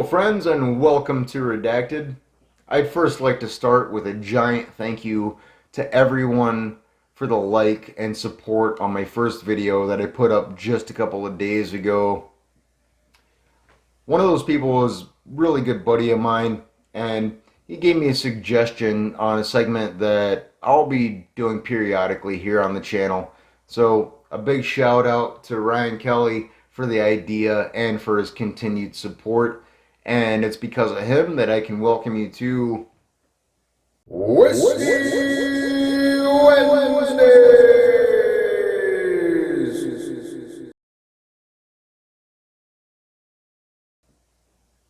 friends, and welcome to Redacted. I'd first like to start with a giant thank you to everyone for the like and support on my first video that I put up just a couple of days ago. One of those people was a really good buddy of mine, and he gave me a suggestion on a segment that I'll be doing periodically here on the channel. So, a big shout out to Ryan Kelly for the idea and for his continued support. And it's because of him that I can welcome you to Whiskey Wednesdays.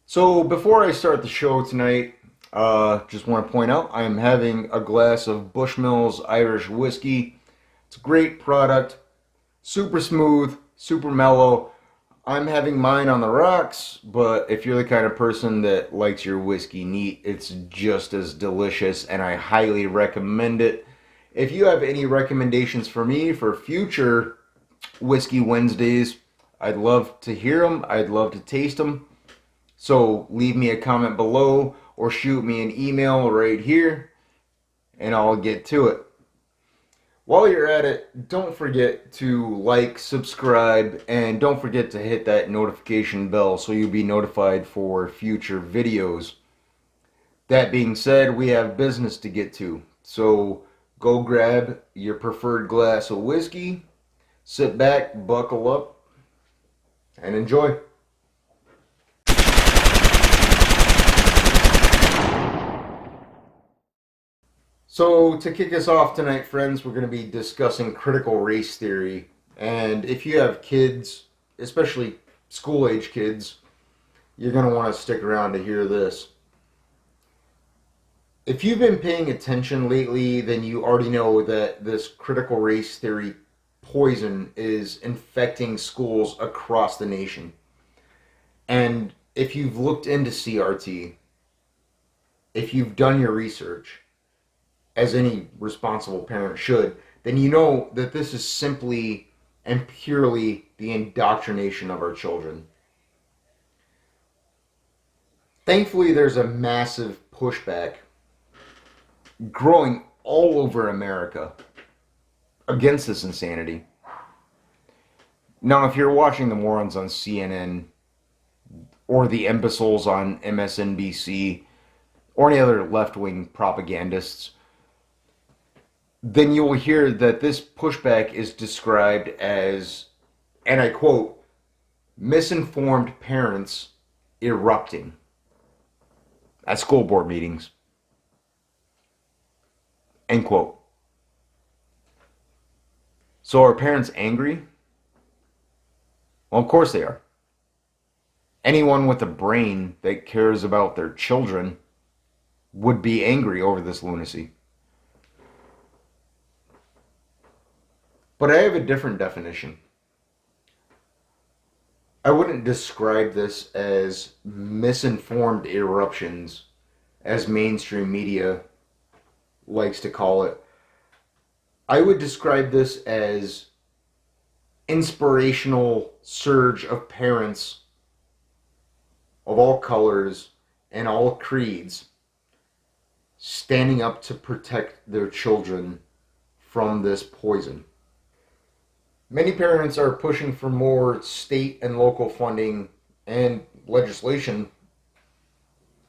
So before I start the show tonight, just want to point out I'm having a glass of Bushmills Irish whiskey. It's a great product, super smooth, super mellow. I'm having mine on the rocks, but if you're the kind of person that likes your whiskey neat, it's just as delicious, and I highly recommend it. If you have any recommendations for me for future Whiskey Wednesdays, I'd love to hear them. I'd love to taste them. So leave me a comment below or shoot me an email right here, and I'll get to it. While you're at it, don't forget to like, subscribe, and don't forget to hit that notification bell so you'll be notified for future videos. That being said, we have business to get to. So go grab your preferred glass of whiskey, sit back, buckle up, and enjoy. So, to kick us off tonight, friends, we're going to be discussing critical race theory. And if you have kids, especially school-age kids, you're going to want to stick around to hear this. If you've been paying attention lately, then you already know that this critical race theory poison is infecting schools across the nation. And if you've looked into CRT, if you've done your research, as any responsible parent should, then you know that this is simply and purely the indoctrination of our children. Thankfully, there's a massive pushback growing all over America against this insanity. Now, if you're watching the morons on CNN or the imbeciles on MSNBC or any other left-wing propagandists, then you will hear that this pushback is described as, and I quote, misinformed parents erupting at school board meetings, end quote. So are parents angry? Well, of course they are. Anyone with a brain that cares about their children would be angry over this lunacy. But I have a different definition. I wouldn't describe this as misinformed eruptions, as mainstream media likes to call it. I would describe this as inspirational surge of parents of all colors and all creeds standing up to protect their children from this poison. Many parents are pushing for more state and local funding and legislation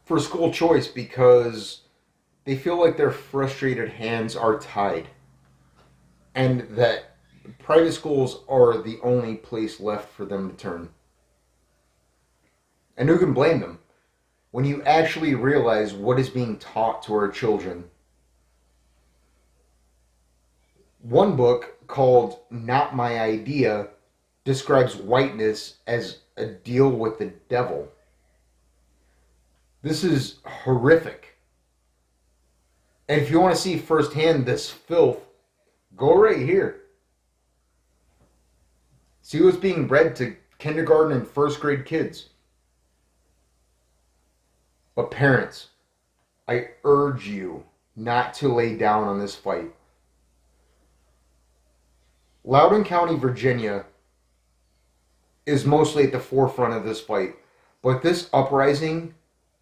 for school choice because they feel like their frustrated hands are tied and that private schools are the only place left for them to turn. And who can blame them when you actually realize what is being taught to our children? One book called Not My Idea describes whiteness as a deal with the devil. This is horrific. And if you want to see firsthand this filth, go right here. See what's being read to kindergarten and first grade kids. But parents, I urge you not to lay down on this fight. Loudoun County, Virginia is mostly at the forefront of this fight. But this uprising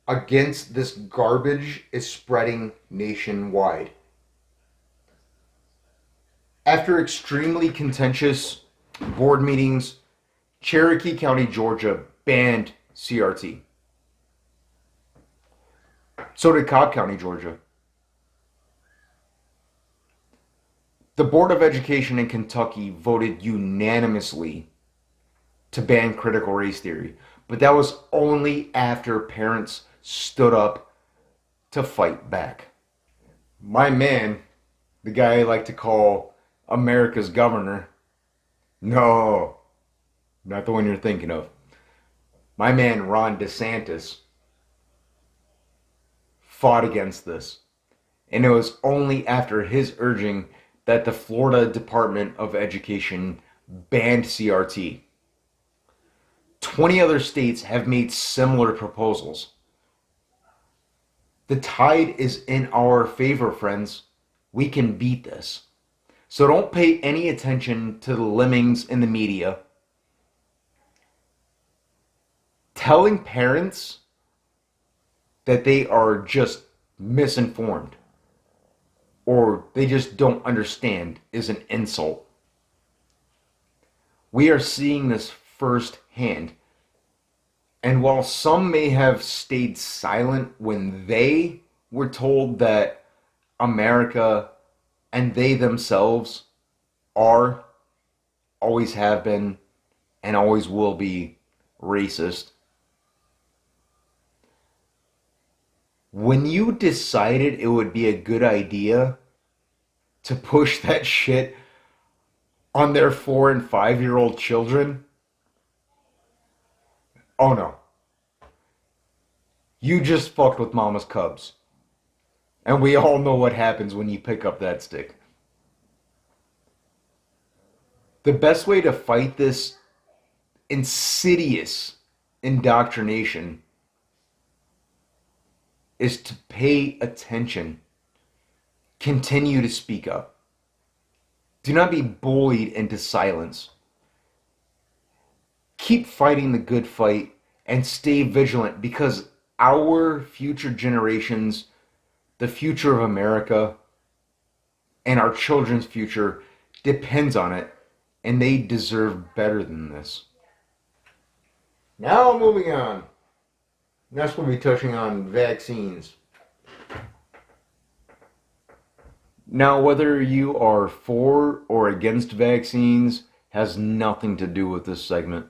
against this garbage is spreading nationwide. After extremely contentious board meetings, Cherokee County, Georgia banned CRT. So did Cobb County, Georgia. The Board of Education in Kentucky voted unanimously to ban critical race theory, but that was only after parents stood up to fight back. My man, the guy I like to call America's governor, no, not the one you're thinking of. My man, Ron DeSantis, fought against this. And it was only after his urging that the Florida Department of Education banned CRT. 20 other states have made similar proposals. The tide is in our favor, friends. We can beat this. So don't pay any attention to the lemmings in the media. Telling parents that they are just misinformed or they just don't understand is an insult. We are seeing this firsthand. And while some may have stayed silent when they were told that America and they themselves are, always have been, and always will be racist, when you decided it would be a good idea to push that shit on their 4 and 5-year-old children, oh no. You just fucked with mama's cubs. And we all know what happens when you pick up that stick. The best way to fight this insidious indoctrination is to pay attention. Continue to speak up. Do not be bullied into silence. Keep fighting the good fight and stay vigilant, because our future generations, the future of America, and our children's future depends on it, and they deserve better than this. Now moving on. Next we'll be touching on vaccines. Now, whether you are for or against vaccines has nothing to do with this segment.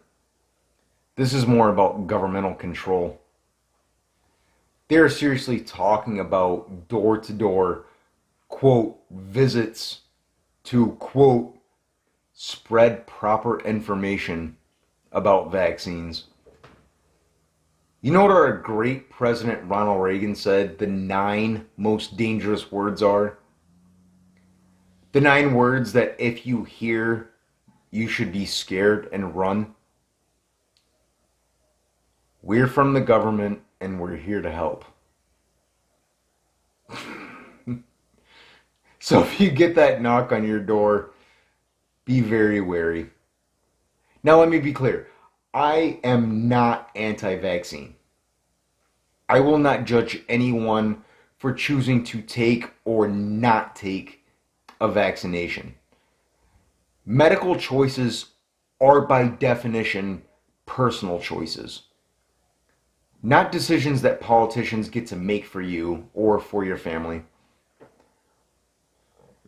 This is more about governmental control. They're seriously talking about door-to-door, quote, visits to, quote, spread proper information about vaccines. You know what our great President Ronald Reagan said the 9 most dangerous words are? The 9 words that if you hear, you should be scared and run. We're from the government and we're here to help. So if you get that knock on your door, be very wary. Now let me be clear. I am not anti-vaccine. I will not judge anyone for choosing to take or not take a vaccination. Medical choices are by definition personal choices, not decisions that politicians get to make for you or for your family.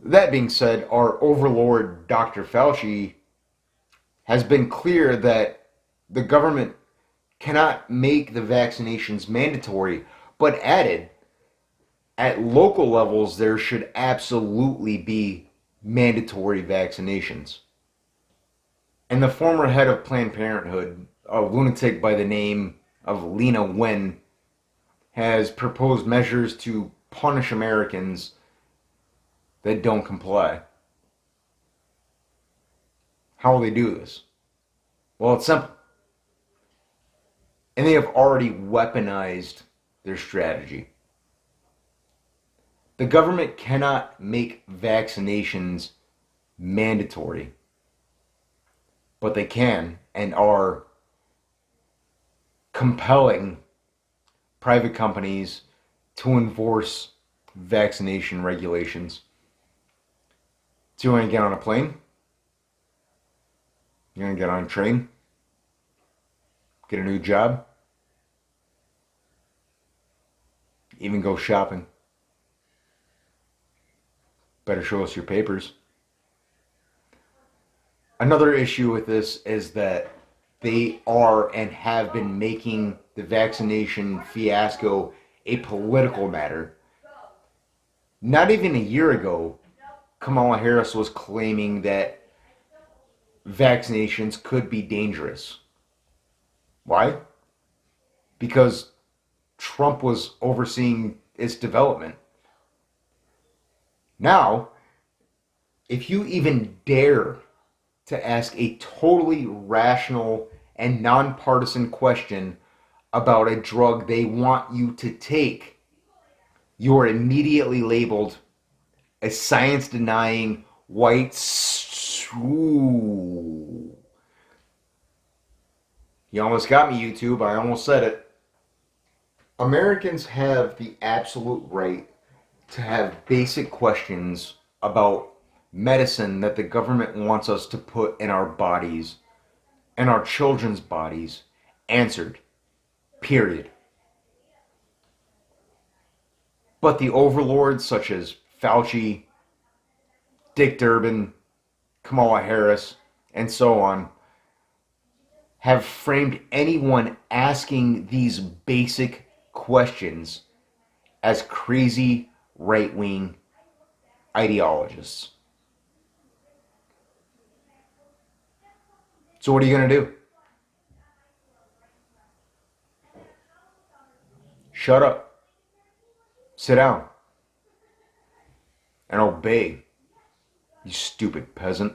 That being said, our overlord, Dr. Fauci, has been clear that the government cannot make the vaccinations mandatory, but added, at local levels, there should absolutely be mandatory vaccinations. And the former head of Planned Parenthood, a lunatic by the name of Lena Wen, has proposed measures to punish Americans that don't comply. How will they do this? Well, it's simple. And they have already weaponized their strategy. The government cannot make vaccinations mandatory, but they can and are compelling private companies to enforce vaccination regulations. So you want to get on a plane? You want to get on a train? Get a new job? Even go shopping? Better show us your papers. Another issue with this is that they are and have been making the vaccination fiasco a political matter. Not even a year ago, Kamala Harris was claiming that vaccinations could be dangerous. Why? Because Trump was overseeing its development. Now, if you even dare to ask a totally rational and nonpartisan question about a drug they want you to take, you're immediately labeled a science denying white. Ooh. You almost got me, YouTube. I almost said it. Americans have the absolute right to have basic questions about medicine that the government wants us to put in our bodies and our children's bodies answered. Period. But the overlords such as Fauci, Dick Durbin, Kamala Harris, and so on have framed anyone asking these basic questions as crazy right-wing ideologists. So what are you going to do? Shut up, sit down, and obey, you stupid peasant.